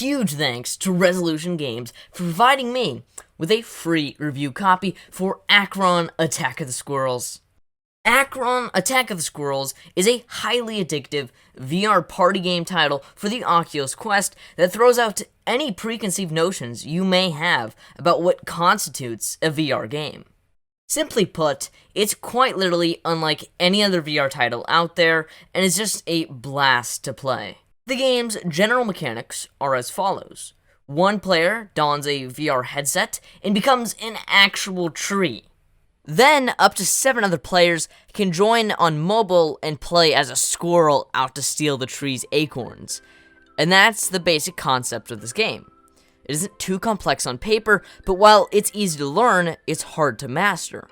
huge thanks to Resolution Games for providing me with a free review copy for Acron Attack of the Squirrels. Acron Attack of the Squirrels is a highly addictive VR party game title for the Oculus Quest that throws out any preconceived notions you may have about what constitutes a VR game. Simply put, it's quite literally unlike any other VR title out there, and is just a blast to play. The game's general mechanics are as follows. One player dons a VR headset and becomes an actual tree. Then, up to 7 other players can join on mobile and play as a squirrel out to steal the tree's acorns. And that's the basic concept of this game. It isn't too complex on paper, but while it's easy to learn, it's hard to master.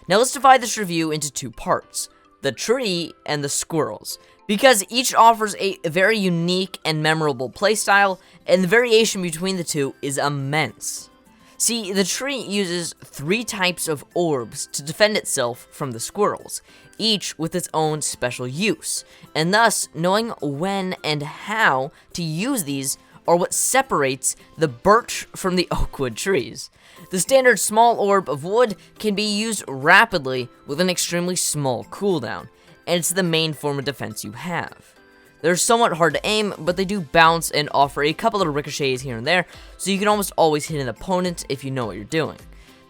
Now let's divide this review into 2 parts, the tree and the squirrels, because each offers a very unique and memorable playstyle, and the variation between the two is immense. See, the tree uses 3 types of orbs to defend itself from the squirrels, each with its own special use, and thus knowing when and how to use these are what separates the birch from the oakwood trees. The standard small orb of wood can be used rapidly with an extremely small cooldown, and it's the main form of defense you have. They're somewhat hard to aim, but they do bounce and offer a couple little ricochets here and there, so you can almost always hit an opponent if you know what you're doing.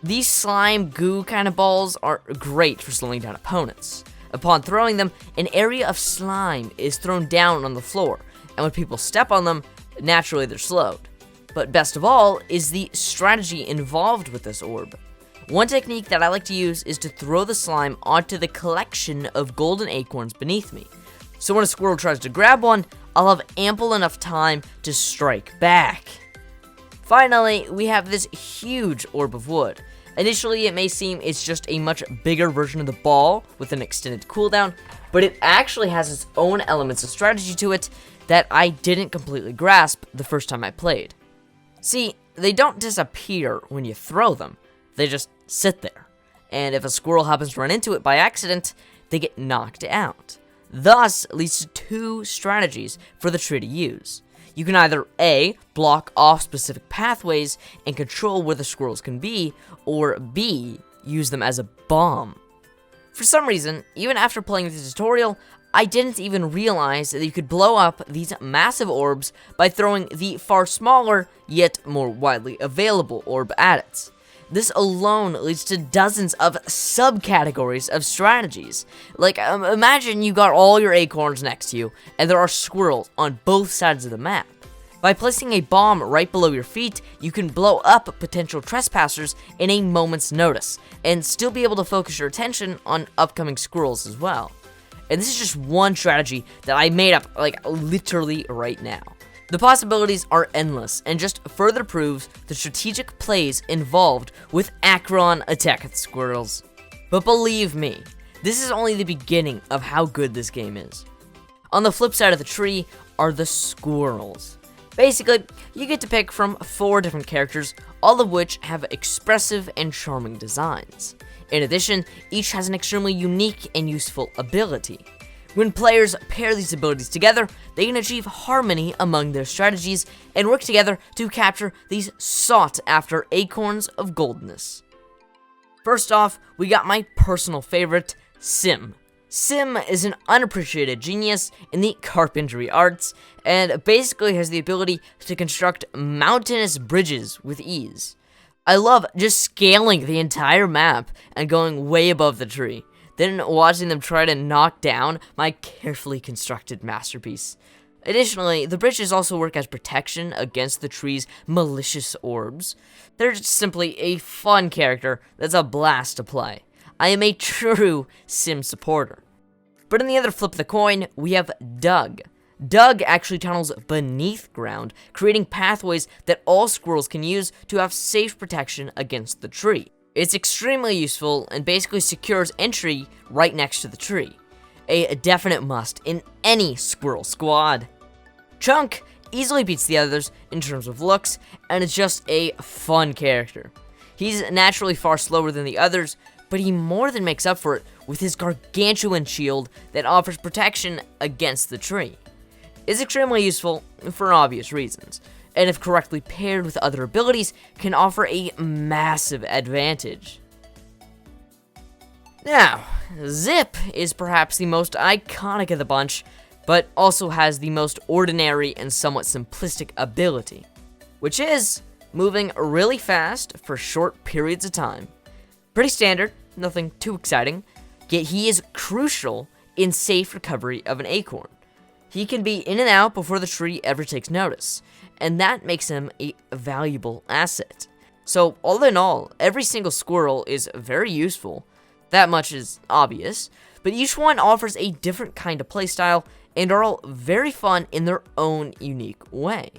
These slime goo kind of balls are great for slowing down opponents. Upon throwing them, an area of slime is thrown down on the floor, and when people step on them, naturally they're slowed. But best of all is the strategy involved with this orb. One technique that I like to use is to throw the slime onto the collection of golden acorns beneath me. So when a squirrel tries to grab one, I'll have ample enough time to strike back. Finally, we have this huge orb of wood. Initially, it may seem it's just a much bigger version of the ball with an extended cooldown, but it actually has its own elements of strategy to it that I didn't completely grasp the first time I played. See, they don't disappear when you throw them, they just sit there, and if a squirrel happens to run into it by accident, they get knocked out. Thus, leads to 2 strategies for the tree to use. You can either A, block off specific pathways and control where the squirrels can be, or B, use them as a bomb. For some reason, even after playing the tutorial, I didn't even realize that you could blow up these massive orbs by throwing the far smaller, yet more widely available orb at it. This alone leads to dozens of subcategories of strategies. Like, imagine you got all your acorns next to you, and there are squirrels on both sides of the map. By placing a bomb right below your feet, you can blow up potential trespassers in a moment's notice, and still be able to focus your attention on upcoming squirrels as well. And this is just one strategy that I made up, like, literally right now. The possibilities are endless, and just further proves the strategic plays involved with Acron Attack of the Squirrels. But believe me, this is only the beginning of how good this game is. On the flip side of the tree are the squirrels. Basically, you get to pick from 4 different characters, all of which have expressive and charming designs. In addition, each has an extremely unique and useful ability. When players pair these abilities together, they can achieve harmony among their strategies and work together to capture these sought-after acorns of goldness. First off, we got my personal favorite, Sim. Sim is an unappreciated genius in the carpentry arts, and basically has the ability to construct mountainous bridges with ease. I love just scaling the entire map and going way above the tree, then watching them try to knock down my carefully constructed masterpiece. Additionally, the bridges also work as protection against the tree's malicious orbs. They're just simply a fun character that's a blast to play. I am a true Sim supporter. But on the other flip of the coin, we have Doug. Doug actually tunnels beneath ground, creating pathways that all squirrels can use to have safe protection against the tree. It's extremely useful and basically secures entry right next to the tree. A definite must in any squirrel squad. Chunk easily beats the others in terms of looks, and is just a fun character. He's naturally far slower than the others, but he more than makes up for it with his gargantuan shield that offers protection against the tree. It's extremely useful for obvious reasons. and if correctly paired with other abilities, can offer a massive advantage. Now, Zip is perhaps the most iconic of the bunch, but also has the most ordinary and somewhat simplistic ability, which is moving really fast for short periods of time. Pretty standard, nothing too exciting, yet he is crucial in safe recovery of an acorn. He can be in and out before the tree ever takes notice, and that makes him a valuable asset. So all in all, every single squirrel is very useful. That much is obvious, but each one offers a different kind of playstyle and are all very fun in their own unique way.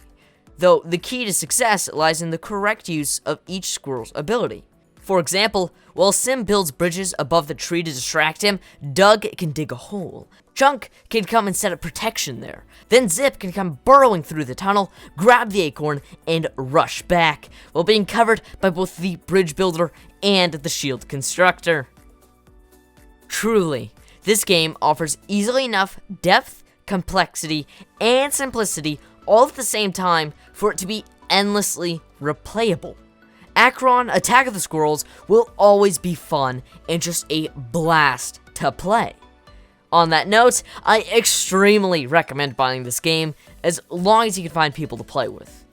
Though the key to success lies in the correct use of each squirrel's ability. For example, while Sim builds bridges above the tree to distract him, Doug can dig a hole. Chunk can come and set up protection there. Then Zip can come burrowing through the tunnel, grab the acorn, and rush back, while being covered by both the bridge builder and the shield constructor. Truly, this game offers easily enough depth, complexity, and simplicity all at the same time for it to be endlessly replayable. Acron Attack of the Squirrels will always be fun and just a blast to play. On that note, I extremely recommend buying this game as long as you can find people to play with.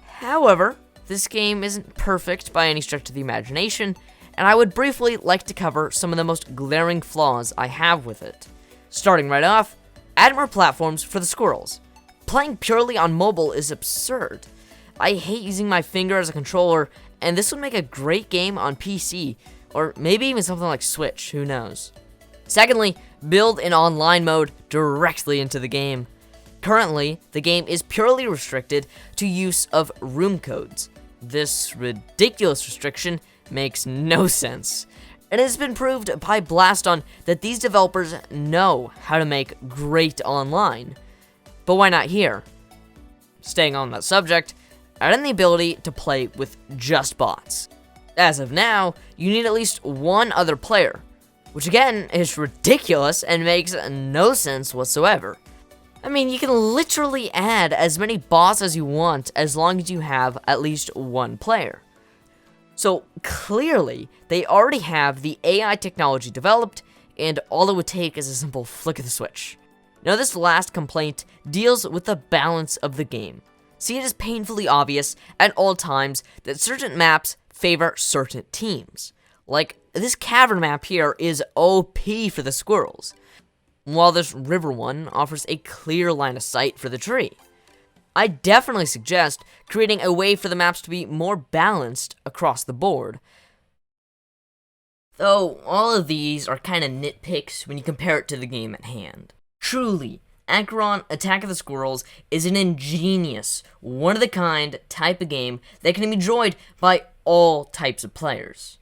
However, this game isn't perfect by any stretch of the imagination, and I would briefly like to cover some of the most glaring flaws I have with it. Starting right off, add more platforms for the squirrels. Playing purely on mobile is absurd. I hate using my finger as a controller, and this would make a great game on PC, or maybe even something like Switch, who knows. Secondly, build an online mode directly into the game. Currently, the game is purely restricted to use of room codes. This ridiculous restriction makes no sense. It has been proved by Blaston that these developers know how to make great online. But why not here? Staying on that subject, add in the ability to play with just bots. As of now, you need at least one other player, which again is ridiculous and makes no sense whatsoever. I mean, you can literally add as many bots as you want as long as you have at least one player. So clearly, they already have the AI technology developed, and all it would take is a simple flick of the switch. Now this last complaint deals with the balance of the game. See, it is painfully obvious at all times that certain maps favor certain teams. Like, this cavern map here is OP for the squirrels, while this river one offers a clear line of sight for the tree. I definitely suggest creating a way for the maps to be more balanced across the board. Though all of these are kind of nitpicks when you compare it to the game at hand. Truly, Acron Attack of the Squirrels is an ingenious, one-of-a-kind type of game that can be enjoyed by all types of players.